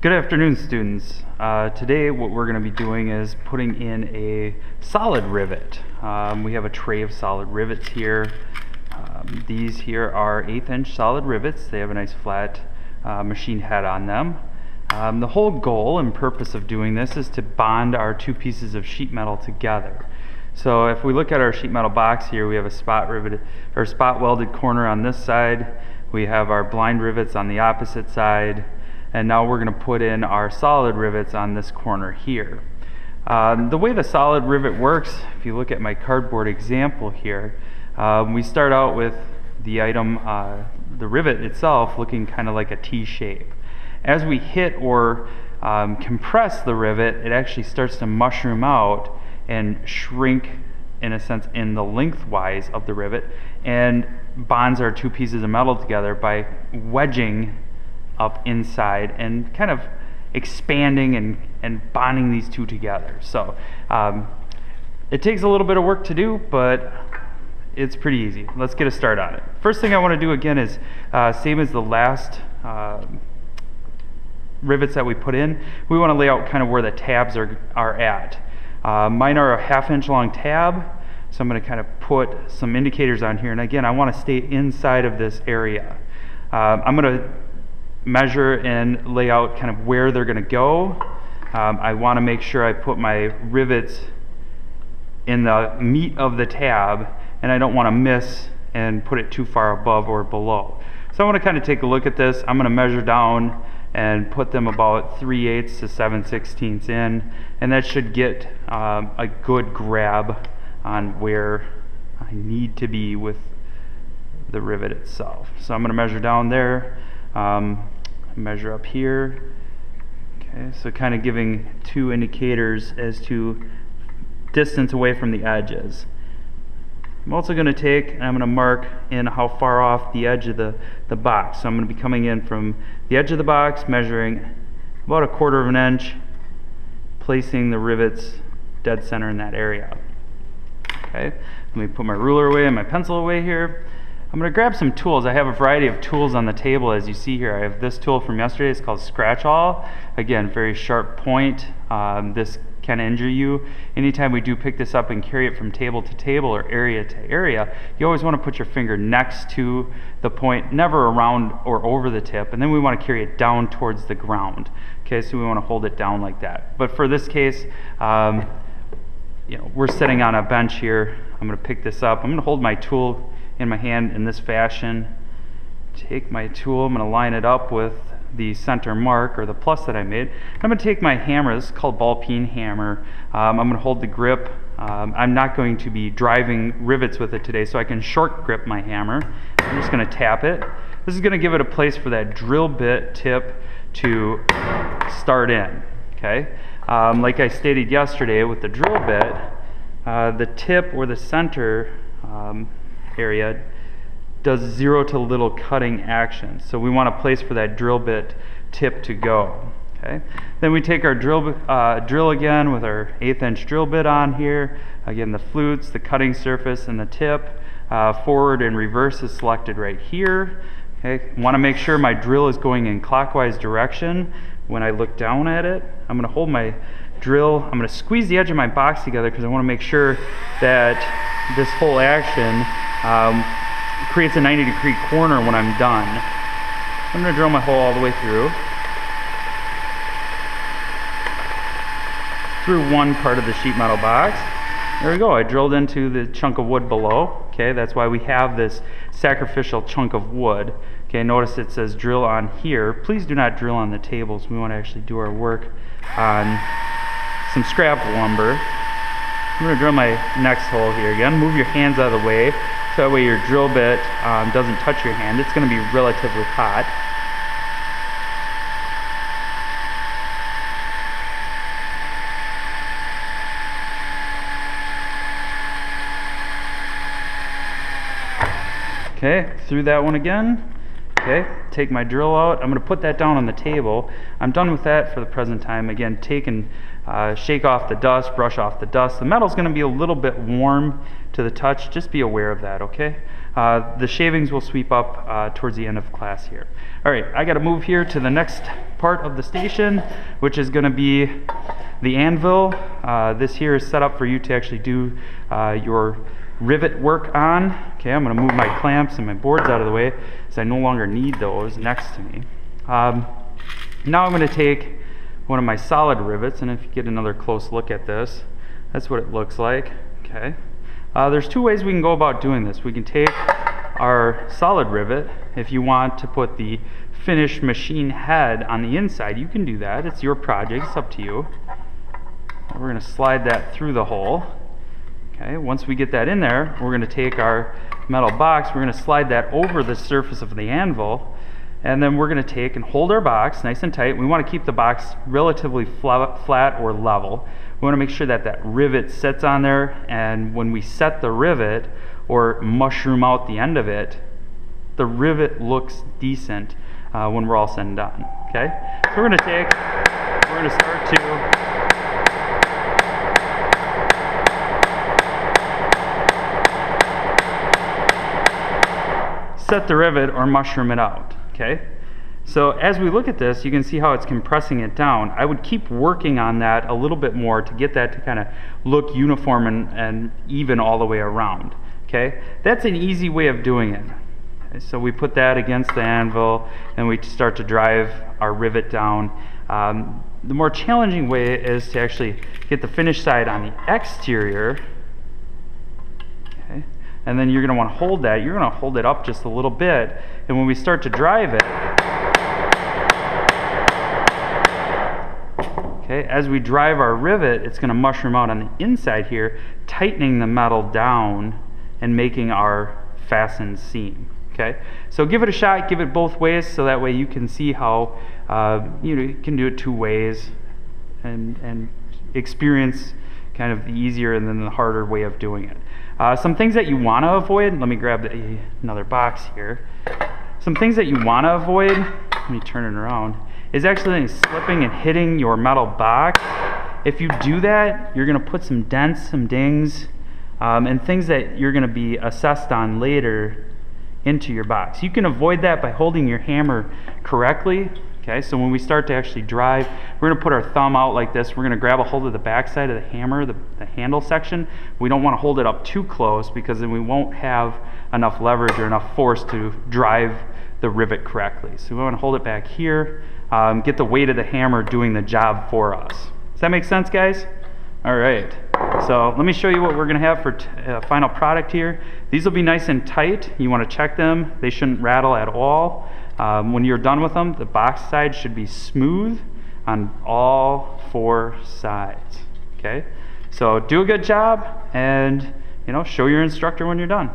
Good afternoon, students. Today what we're going to be doing is putting in a solid rivet. We have a tray of solid rivets here. These here are 1/8 inch solid rivets. They have a nice flat machine head on them. The whole goal and purpose of doing this is to bond our two pieces of sheet metal together. So if we look at our sheet metal box here, we have a spot riveted or spot welded corner on this side. We have our blind rivets on the opposite side. And now we're going to put in our solid rivets on this corner here. The way the solid rivet works, if you look at my cardboard example here, we start out with the item, the rivet itself, looking kind of like a T shape. As we hit or compress the rivet, it actually starts to mushroom out and shrink, in a sense, in the lengthwise of the rivet, and bonds our two pieces of metal together by wedging up inside and kind of expanding and bonding these two together. So it takes a little bit of work to do, but it's pretty easy. Let's get a start on it. First thing I want to do again is same as the last rivets that we put in, we want to lay out kind of where the tabs are at. Mine are a 1/2 inch long tab, so I'm going to kind of put some indicators on here, and again I want to stay inside of this area. I'm going to measure and lay out kind of where they're going to go. I want to make sure I put my rivets in the meat of the tab, and I don't want to miss and put it too far above or below. So I want to kind of take a look at this. I'm going to measure down and put them about 3/8 to 7/16 in, and that should get a good grab on where I need to be with the rivet itself. So I'm going to measure down there. Measure up here. Okay, so kind of giving two indicators as to distance away from the edges. I'm also going to take and I'm going to mark in how far off the edge of the box. So I'm going to be coming in from the edge of the box, measuring about 1/4 of an inch, placing the rivets dead center in that area. Okay, let me put my ruler away and my pencil away here. I'm going to grab some tools. I have a variety of tools on the table, as you see here. I have this tool from yesterday. It's called Scratch Awl. Again, very sharp point. This can injure you. Anytime we do pick this up and carry it from table to table or area to area, you always want to put your finger next to the point, never around or over the tip, and then we want to carry it down towards the ground. Okay, so we want to hold it down like that. But for this case, we're sitting on a bench here. I'm going to pick this up. I'm going to hold my tool in my hand in this fashion. Take my tool, I'm going to line it up with the center mark or the plus that I made. I'm going to take my hammer, this is called ball peen hammer. I'm going to hold the grip. I'm not going to be driving rivets with it today, so I can short grip my hammer. I'm just going to tap it. This is going to give it a place for that drill bit tip to start in. Okay, like I stated yesterday with the drill bit, the tip or the center area does 0 to little cutting action. So we want a place for that drill bit tip to go. Okay. Then we take our drill again with our 1/8 inch drill bit on here. Again, the flutes, the cutting surface, and the tip. Forward and reverse is selected right here. Okay. Want to make sure my drill is going in clockwise direction when I look down at it. I'm going to hold my drill. I'm going to squeeze the edge of my box together because I want to make sure that this whole action creates a 90-degree corner when I'm done. I'm going to drill my hole all the way through one part of the sheet metal box. There we go. I drilled into the chunk of wood below. Okay, that's why we have this sacrificial chunk of wood. Okay, notice it says drill on here. Please do not drill on the tables. We want to actually do our work on some scrap lumber. I'm going to drill my next hole here again. Move your hands out of the way so that way your drill bit doesn't touch your hand. It's going to be relatively hot. Okay, through that one again. Okay, take my drill out. I'm going to put that down on the table. I'm done with that for the present time. Again, take and shake off the dust, brush off the dust. The metal's going to be a little bit warm to the touch. Just be aware of that, okay? The shavings will sweep up towards the end of class here. All right, I got to move here to the next part of the station, which is going to be the anvil. This here is set up for you to actually do your rivet work on. Okay, I'm going to move my clamps and my boards out of the way so I no longer need those next to me. Now I'm going to take one of my solid rivets, and if you get another close look at this, that's what it looks like. Okay, there's two ways we can go about doing this. We can take our solid rivet. If you want to put the finished machine head on the inside, you can do that. It's your project, it's up to you. We're going to slide that through the hole. Okay, once we get that in there, we're going to take our metal box, we're going to slide that over the surface of the anvil, and then we're going to take and hold our box nice and tight. We want to keep the box relatively flat or level. We want to make sure that that rivet sits on there, and when we set the rivet or mushroom out the end of it, the rivet looks decent when we're all said and done. Okay, so we're going to start to set the rivet or mushroom it out. Okay, so as we look at this, you can see how it's compressing it down. I would keep working on that a little bit more to get that to kind of look uniform and even all the way around. Okay, that's an easy way of doing it. Okay, so we put that against the anvil and we start to drive our rivet down. The more challenging way is to actually get the finished side on the exterior. Okay, and then you're going to want to hold that. You're going to hold it up just a little bit, and when we start to drive it, okay, as we drive our rivet, it's going to mushroom out on the inside here, tightening the metal down and making our fastened seam. Okay, so give it a shot, give it both ways, so that way you can see how you can do it two ways and experience kind of the easier and then the harder way of doing it. Some things that you want to avoid, let me grab another box here. Some things that you want to avoid, let me turn it around, is actually slipping and hitting your metal box. If you do that, you're going to put some dents, some dings, and things that you're going to be assessed on later into your box. You can avoid that by holding your hammer correctly. Okay, so when we start to actually drive, we're going to put our thumb out like this. We're going to grab a hold of the back side of the hammer, the handle section. We don't want to hold it up too close because then we won't have enough leverage or enough force to drive the rivet correctly. So we want to hold it back here, get the weight of the hammer doing the job for us. Does that make sense, guys? All right, so let me show you what we're going to have for final product here. These will be nice and tight. You want to check them. They shouldn't rattle at all. When you're done with them, the box side should be smooth on all four sides. Okay, so do a good job and show your instructor when you're done.